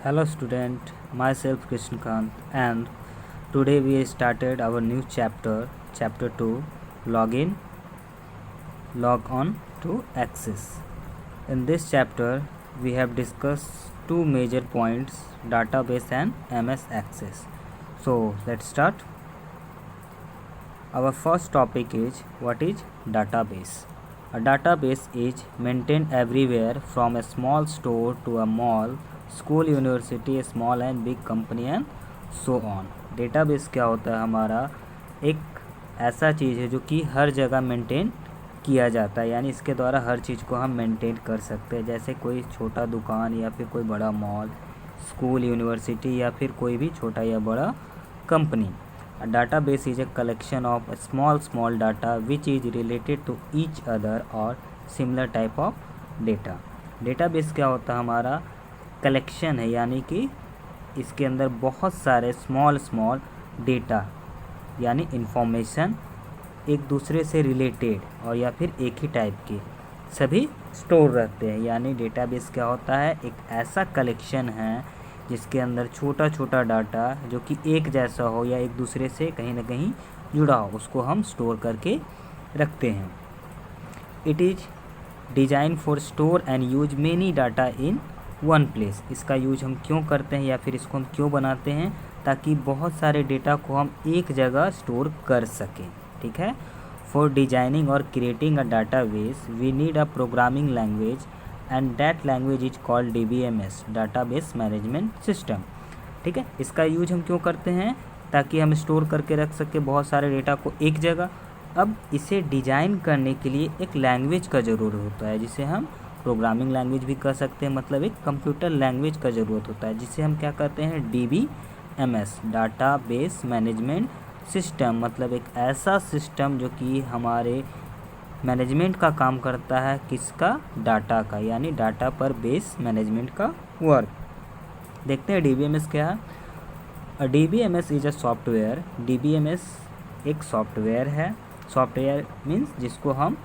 Hello student, myself Krishnakant, and today we started our new chapter 2, login, log on to access. In this chapter we have discussed two major points, database and MS Access. So let's start. Our first topic is what is database. A database is maintained everywhere from a small store to a mall, school, university, small and big company and so on. Database क्या होता है? हमारा एक ऐसा चीज़ है जो कि हर जगह मेंटेन किया जाता है, यानी इसके द्वारा हर चीज़ को हम मेंटेन कर सकते हैं। जैसे कोई छोटा दुकान या फिर कोई बड़ा मॉल, स्कूल, यूनिवर्सिटी या फिर कोई भी छोटा या बड़ा company. A database is a collection of small data which is related to each other or similar type of data. Database क्या होता है? हमारा कलेक्शन है, यानी कि इसके अंदर बहुत सारे स्मॉल डेटा यानी इन्फॉर्मेशन एक दूसरे से रिलेटेड और या फिर एक ही टाइप के सभी स्टोर रहते हैं। यानी डेटाबेस क्या होता है? एक ऐसा कलेक्शन है जिसके अंदर छोटा छोटा डाटा जो कि एक जैसा हो या एक दूसरे से कहीं ना कहीं जुड़ा हो, उसको हम स्टोर करके रखते हैं। It is design for store and use many data in one place. इसका यूज हम क्यों करते हैं या फिर इसको हम क्यों बनाते हैं? ताकि बहुत सारे डेटा को हम एक जगह स्टोर कर सकें। ठीक है। फॉर डिजाइनिंग और creating a database we need a programming language and that language is called DBMS, database management system. ठीक है। इसका यूज हम क्यों करते हैं? ताकि हम स्टोर करके रख सकें बहुत सारे डेटा को एक जगह। अब इसे डिज़ाइन करने के लिए एक लैंग्वेज का ज़रूरत होता है, जिसे हम प्रोग्रामिंग लैंग्वेज भी कह सकते हैं, मतलब एक कंप्यूटर लैंग्वेज का ज़रूरत होता है, जिसे हम क्या कहते हैं? DBMS, database management system. मतलब एक ऐसा सिस्टम जो कि हमारे मैनेजमेंट का काम करता है। किसका? डाटा का, यानी डाटा पर बेस मैनेजमेंट का वर्क। देखते हैं DBMS क्या है। DBMS is a software. DBMS एक सॉफ्टवेयर है। सॉफ्टवेयर मीन्स जिसको हम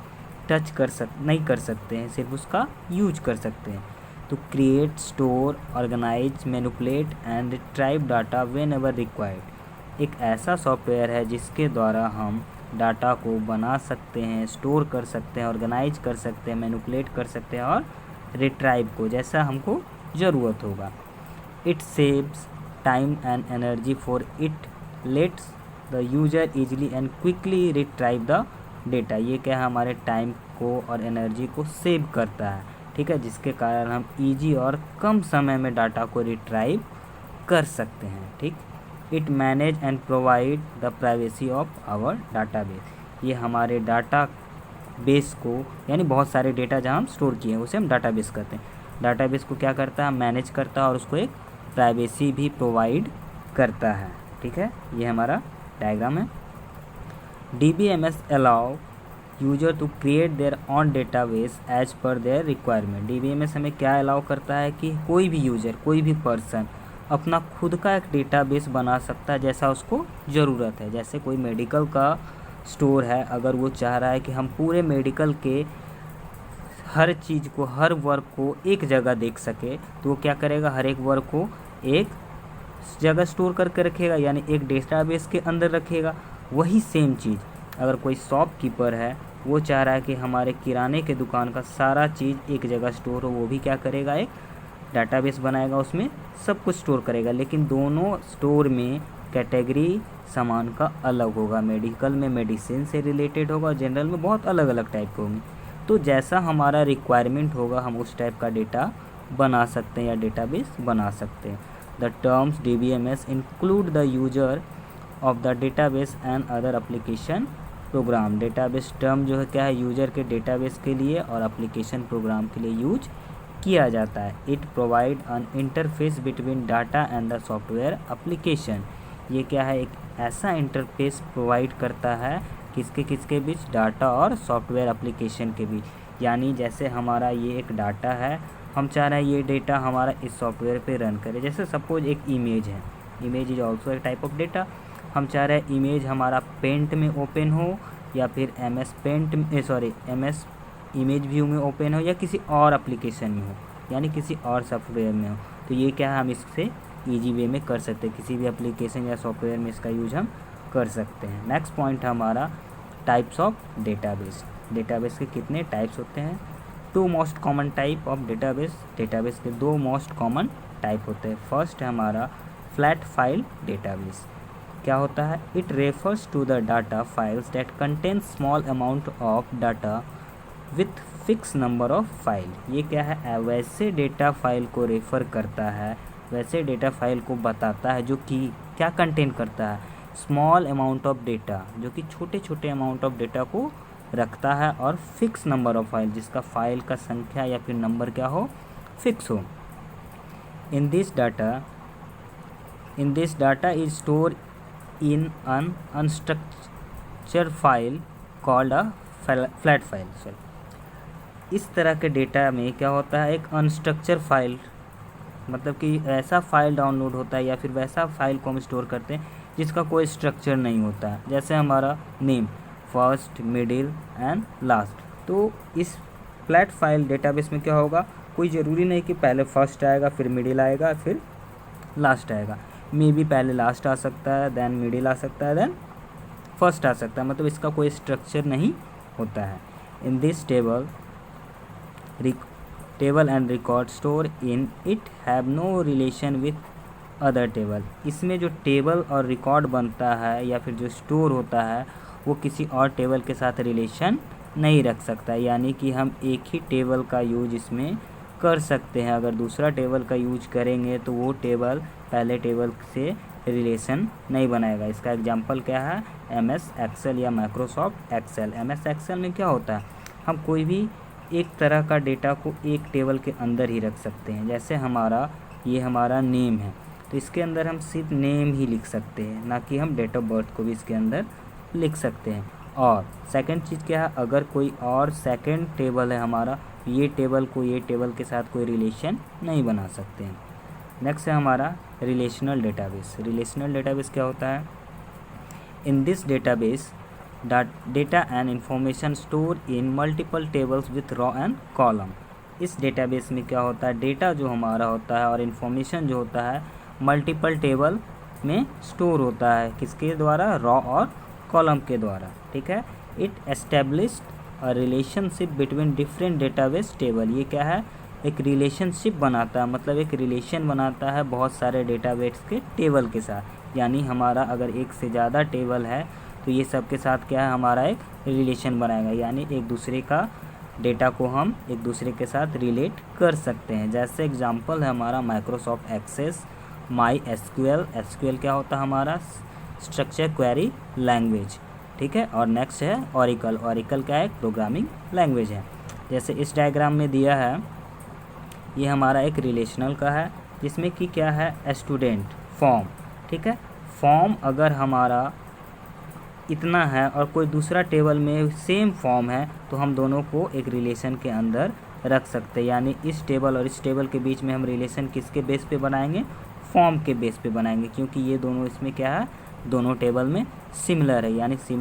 टच नहीं कर सकते हैं, सिर्फ उसका यूज कर सकते हैं। तो create, store, organise, manipulate and retrieve data whenever required. एक ऐसा सॉफ्टवेयर है जिसके द्वारा हम डाटा को बना सकते हैं, स्टोर कर सकते हैं, ऑर्गेनाइज कर सकते हैं, मैनिपुलेट कर सकते हैं और रिट्राइव को जैसा हमको ज़रूरत होगा। It saves time and energy for it let's the user easily and quickly retrieve the data. ये क्या है? हमारे टाइम को और एनर्जी को सेव करता है। ठीक है। जिसके कारण हम ईजी और कम समय में डाटा को रिट्राइव कर सकते हैं। ठीक। It manage and provide the privacy of our database. ये हमारे डाटा बेस को, यानी बहुत सारे डेटा जहाँ हम स्टोर किए हैं उसे हम डाटाबेस कहते हैं। डाटाबेस को क्या करता है? मैनेज करता है और उसको एक प्राइवेसी भी प्रोवाइड करता है। ठीक है। ये हमारा डायग्राम है। DBMS allow user to create their own database as per their requirement. DBMS हमें क्या अलाउ करता है कि कोई भी यूज़र, कोई भी पर्सन अपना खुद का एक डेटाबेस बना सकता है जैसा उसको ज़रूरत है। जैसे कोई मेडिकल का स्टोर है, अगर वो चाह रहा है कि हम पूरे मेडिकल के हर चीज़ को, हर वर्क को एक जगह देख सके, तो वो क्या करेगा? हर एक वर्क को एक जगह स्टोर करके रखेगा, यानी एक डेटाबेस के अंदर रखेगा। वही सेम चीज़ अगर कोई शॉपकीपर है, वो चाह रहा है कि हमारे किराने के दुकान का सारा चीज़ एक जगह स्टोर हो, वो भी क्या करेगा? एक डाटाबेस बनाएगा, उसमें सब कुछ स्टोर करेगा। लेकिन दोनों स्टोर में कैटेगरी सामान का अलग होगा। मेडिकल में मेडिसिन से रिलेटेड होगा, जनरल में बहुत अलग अलग टाइप के होंगे। तो जैसा हमारा रिक्वायरमेंट होगा हम उस टाइप का डेटा बना सकते हैं या डेटाबेस बना सकते हैं। The terms DBMS include the user of the database and other application program. Database term जो है क्या है? यूजर के डेटाबेस के लिए और एप्लीकेशन प्रोग्राम के लिए यूज किया जाता है। It provide an interface between data and the software application. ये क्या है? एक ऐसा इंटरफेस प्रोवाइड करता है किसके बीच? डाटा और सॉफ्टवेयर एप्लीकेशन के बीच। यानी जैसे हमारा ये एक डाटा है, हम चाह रहे हैं ये डेटा हमारा इस सॉफ्टवेयर पे रन करे। जैसे सपोज एक इमेज है, इमेज इज ऑल्सो एक टाइप ऑफ डेटा। हम चाह रहे हैं इमेज हमारा पेंट में ओपन हो या फिर MS इमेज व्यू में ओपन हो या किसी और एप्लीकेशन में हो, यानी किसी और सॉफ्टवेयर में हो, तो ये क्या है, हम इससे ईजी वे में कर सकते हैं, किसी भी एप्लीकेशन या सॉफ्टवेयर में इसका यूज हम कर सकते हैं। नेक्स्ट पॉइंट है हमारा टाइप्स ऑफ डेटाबेस। डेटाबेस के कितने टाइप्स होते हैं? 2 most common type of database. Database के 2 मोस्ट कॉमन टाइप होते हैं। फर्स्ट है हमारा फ्लैट फाइल डेटाबेस। क्या होता है? It refers to the data files that contain small amount of data with fix number of file. ये क्या है? वैसे डेटा फाइल को रेफ़र करता है, वैसे डेटा फाइल को बताता है जो कि क्या कंटेन करता है, स्मॉल अमाउंट ऑफ डेटा, जो कि छोटे छोटे अमाउंट ऑफ डेटा को रखता है, और फिक्स नंबर ऑफ फाइल, जिसका फाइल का संख्या या फिर नंबर क्या हो, फिक्स हो। In this data is store in an unstructured file called a flat file. इस तरह के डेटा में क्या होता है, एक अनस्ट्रक्चर फाइल, मतलब कि ऐसा फाइल डाउनलोड होता है या फिर वैसा फाइल को हम स्टोर करते हैं जिसका कोई स्ट्रक्चर नहीं होता है। जैसे हमारा name, first, middle and last. तो इस फ्लैट फाइल डेटाबेस में क्या होगा, कोई ज़रूरी नहीं कि पहले फर्स्ट आएगा फिर मिडिल आएगा फिर लास्ट आएगा। मे बी पहले लास्ट आ सकता है, देन मिडिल आ सकता है, देन फर्स्ट आ सकता है, मतलब इसका कोई स्ट्रक्चर नहीं होता है। In this table and record store in it have no relation with other table. इसमें जो टेबल और रिकॉर्ड बनता है या फिर जो स्टोर होता है वो किसी और टेबल के साथ रिलेशन नहीं रख सकता, यानी कि हम एक ही टेबल का यूज इसमें कर सकते हैं। अगर दूसरा टेबल का यूज करेंगे तो वो टेबल पहले टेबल से रिलेशन नहीं बनाएगा। इसका एग्जांपल क्या है, MS एक्सेल या माइक्रोसॉफ्ट एक्सेल। MS एक्सेल में क्या होता है, हम कोई भी एक तरह का डेटा को एक टेबल के अंदर ही रख सकते हैं। जैसे ये हमारा नेम है, तो इसके अंदर हम सिर्फ नेम ही लिख सकते हैं, ना कि हम डेट ऑफ बर्थ को भी इसके अंदर लिख सकते हैं। और सेकंड चीज़ क्या है, अगर कोई और सेकंड टेबल है हमारा, ये टेबल को ये टेबल के साथ कोई रिलेशन नहीं बना सकते हैं। नेक्स्ट है हमारा रिलेशनल डेटाबेस। रिलेशनल डेटाबेस क्या होता है? In this database data and information store in multiple tables with raw and column. इस डेटाबेस में क्या होता है, डेटा जो हमारा होता है और इन्फॉर्मेशन जो होता है मल्टीपल टेबल में स्टोर होता है, किसके द्वारा, रॉ और कॉलम के द्वारा। ठीक है। It established a relationship between different database table. ये क्या है, एक रिलेशनशिप बनाता है, मतलब एक रिलेशन बनाता है बहुत सारे डेटाबेस के टेबल के साथ। यानी हमारा अगर एक से ज़्यादा टेबल है तो ये सब के साथ क्या है, हमारा एक रिलेशन बनाएगा, यानी एक दूसरे का डेटा को हम एक दूसरे के साथ रिलेट कर सकते हैं। जैसे एग्जांपल है हमारा Microsoft Access, MySQL. SQL क्या होता है, हमारा स्ट्रक्चर क्वेरी लैंग्वेज। ठीक है। और नेक्स्ट है ओरेकल। ओरेकल क्या है, प्रोग्रामिंग लैंग्वेज है। जैसे इस डायग्राम में दिया है, ये हमारा एक रिलेशनल का है, जिसमें कि क्या है, स्टूडेंट फॉर्म। ठीक है। फॉर्म अगर हमारा इतना है और कोई दूसरा टेबल में सेम फॉर्म है तो हम दोनों को एक रिलेशन के अंदर रख सकते हैं। यानी इस टेबल और इस टेबल के बीच में हम रिलेशन किसके बेस पे बनाएंगे, फॉर्म के बेस पे बनाएंगे, क्योंकि ये दोनों इसमें क्या है, दोनों टेबल में सिमिलर है, यानी